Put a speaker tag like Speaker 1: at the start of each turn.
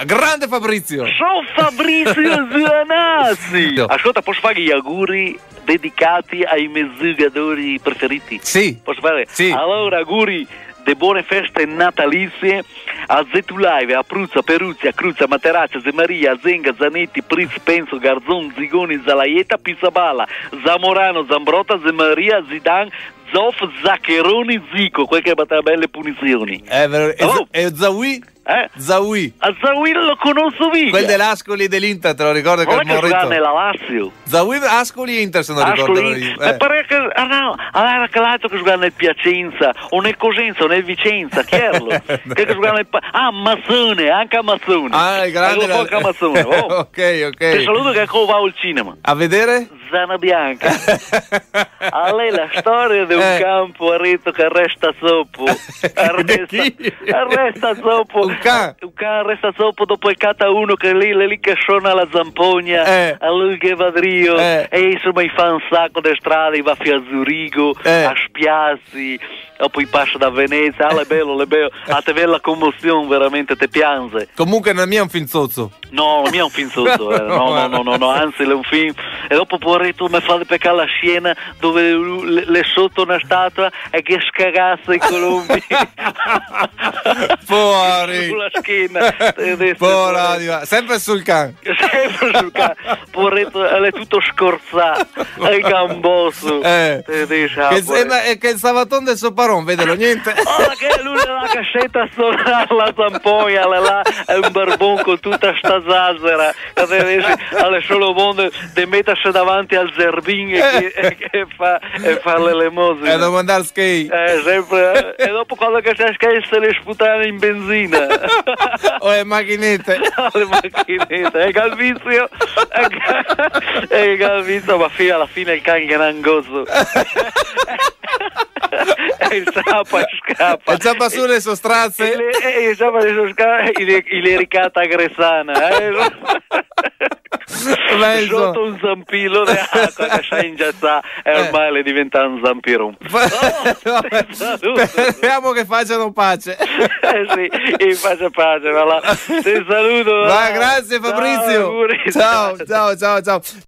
Speaker 1: Grande Fabrizio!
Speaker 2: Sono Fabrizio Zanassi! Ascolta, posso fare gli auguri dedicati ai miei giocatori preferiti?
Speaker 1: Sì.
Speaker 2: Posso fare?
Speaker 1: Sì.
Speaker 2: Allora, auguri di buone feste natalizie a Zetulaive, a Pruzza, Peruzzi, a Cruzza, Materazza, Zemaria, Zenga, Zanetti, Pris, Penso, Garzon, Zigoni, Zalaieta, Pizzaballa, Zamorano, Zambrota, Zemaria, Zidane, Zoff, Zaccheroni, Zico, quelle che batteva belle punizioni.
Speaker 1: E Zawi? Zawi.
Speaker 2: A Zawi lo conosco via.
Speaker 1: Quel dell'Ascoli e dell'Inter, te lo ricordo che
Speaker 2: Non
Speaker 1: è
Speaker 2: è che gioca
Speaker 1: morito.
Speaker 2: nella Lazio.
Speaker 1: Zawi, Ascoli e Inter, se non ricordo io.
Speaker 2: Mi pare che era calato che giocava nel Piacenza o nel Cosenza o nel Vicenza, chi erano? Che giocava nel Mazzone, anche a Mazzone.
Speaker 1: Ah, il grande
Speaker 2: anche a Mazzone.
Speaker 1: Ok.
Speaker 2: Ti saluto che va al cinema.
Speaker 1: A vedere?
Speaker 2: Zana Bianca. A lei la storia di un campo a retto che resta zoppo. Arresta zoppo.
Speaker 1: Un can
Speaker 2: resta zoppo dopo il cata uno che lì che suona la zampogna. A lui che va drio. E insomma i fa un sacco di strade, va fino a Zurigo, a Spiazzi. E poi passa da Venezia, è bello, a te vede la commozione, veramente te piange.
Speaker 1: Comunque non è un film zozzo.
Speaker 2: No, non è un film zozzo, no, anzi è un film. E dopo poveretto mi fa peccare la scena dove le sotto una statua e che scagazza i colombi.
Speaker 1: Fuori.
Speaker 2: Sulla schiena.
Speaker 1: Fuori, sempre sul can.
Speaker 2: Poveretto, è tutto scorzato, è gamboso.
Speaker 1: Che il sabaton del Soparon, vedelo niente.
Speaker 2: Che lui la cassetta a suonare la zampogna, là è un barbon con tutta sta zazzera, alle solo mondo di mettersi davanti al zerbin e fa l'elemosina.
Speaker 1: E devo andare al skate.
Speaker 2: Sempre, e dopo quando che c'è skate se le sputano in benzina.
Speaker 1: O le macchinette.
Speaker 2: Le macchinette, e Galvizio, ma fino alla fine il cane grangoso. E il scappa.
Speaker 1: Il zappa sulle sostrazze.
Speaker 2: Il zappa sulle sostrazze, il ricata gressana. Sotto un zampillo di acqua che si ingessa e ormai le diventa un zampirone.
Speaker 1: Speriamo che facciano pace.
Speaker 2: Sì, faccia pace. Ti saluto.
Speaker 1: Grazie Fabrizio.
Speaker 2: Ciao.
Speaker 1: Ciao.